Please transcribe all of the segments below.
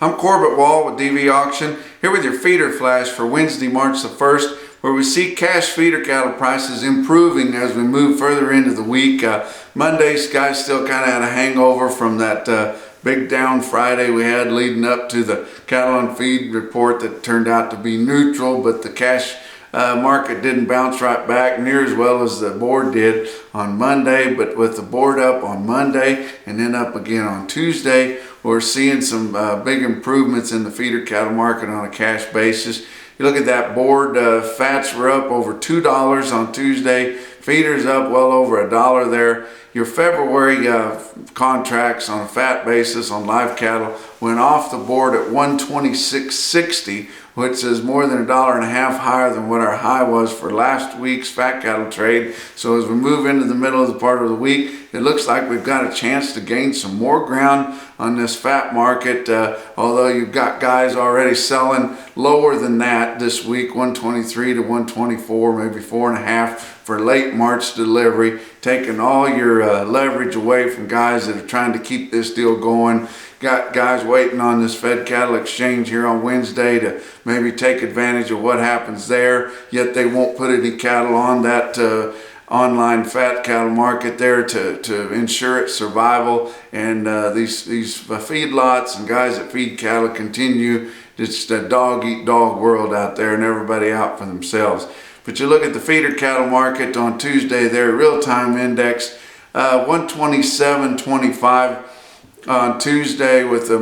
I'm Corbett Wall with DV Auction, here with your feeder flash for Wednesday, March the 1st, where we see cash feeder cattle prices improving as we move further into the week. Monday's guys still kind of had a hangover from that big down Friday we had leading up to the cattle on feed report that turned out to be neutral, but the cash market didn't bounce right back near as well as the board did on Monday. But with the board up on Monday and then up again on Tuesday, we're seeing some big improvements in the feeder cattle market on a cash basis. You look at that board, fats were up over $2 on Tuesday, feeders up well over $1 there. Your February contracts on a fat basis on live cattle went off the board at 126.60, which is more than $1.50 higher than what our high was for last week's fat cattle trade. So as we move into the middle of the part of the week, it looks like we've got a chance to gain some more ground on this fat market, although you've got guys already selling lower than that this week, 123 to 124, maybe 4.5 for late March delivery, taking all your leverage away from guys that are trying to keep this deal going. Got guys waiting on this Fed Cattle Exchange here on Wednesday to maybe take advantage of what happens there, yet they won't put any cattle on that online fat cattle market there to ensure its survival. And these feedlots and guys that feed cattle continue. It's a dog-eat-dog world out there and everybody out for themselves. But you look at the feeder cattle market on Tuesday there, real-time index, 127.25 on Tuesday with the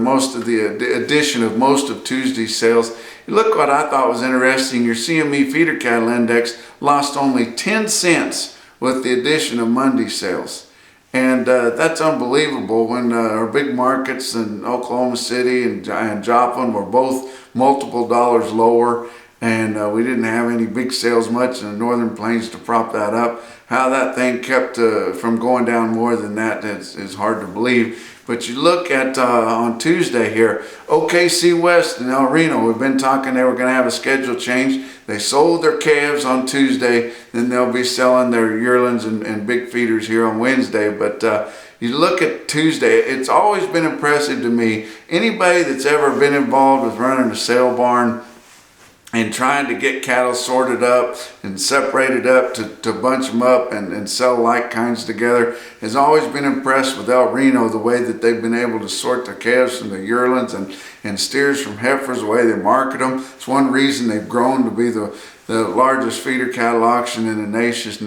addition of most of Tuesday's sales. You look what I thought was interesting, your CME feeder cattle index lost only 10 cents with the addition of Monday's sales. And that's unbelievable when our big markets in Oklahoma City and Joplin were both multiple dollars lower, and we didn't have any big sales much in the Northern Plains to prop that up. How that thing kept from going down more than that is hard to believe. But you look at on Tuesday here, OKC West and El Reno, we've been talking they were going to have a schedule change. They sold their calves on Tuesday, then they'll be selling their yearlings and big feeders here on Wednesday. But you look at Tuesday, it's always been impressive to me. Anybody that's ever been involved with running a sale barn and trying to get cattle sorted up and separated up to bunch them up and sell like kinds together has always been impressed with El Reno, the way that they've been able to sort their calves from the yearlings and steers from heifers, the way they market them. It's one reason they've grown to be the largest feeder cattle auction in the nation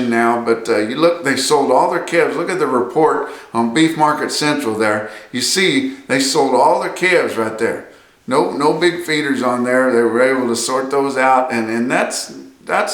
now. But you look, they sold all their calves. Look at the report on Beef Market Central there. You see they sold all their calves right there. No big feeders on there. They were able to sort those out, and that's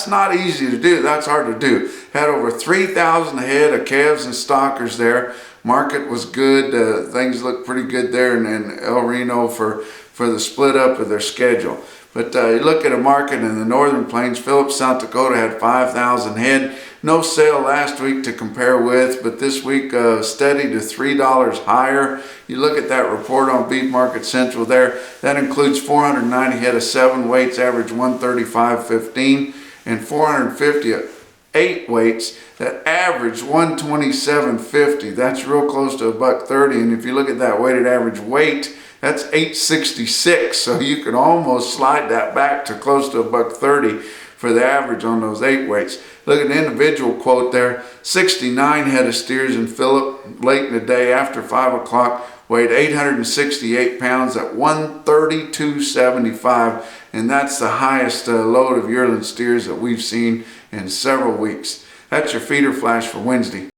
not easy to do. That's hard to do. Had over 3,000 head of calves and stockers there. Market was good. Things looked pretty good there in El Reno for the split up of their schedule. But you look at a market in the Northern Plains. Phillips, South Dakota had 5,000 head. No sale last week to compare with, but this week steady to $3 higher. You look at that report on Beef Market Central there. That includes 490 head of 7 weights, average 135.15, and 450 8 weights that average 127.50. That's real close to $1.30. And if you look at that weighted average weight, that's 866. So you can almost slide that back to close to $1.30 for the average on those 8 weights. Look at the individual quote there. 69 head of steers in Phillip late in the day after 5 o'clock weighed 868 pounds at 132.75, and that's the highest load of yearling steers that we've seen in several weeks. That's your feeder flash for Wednesday.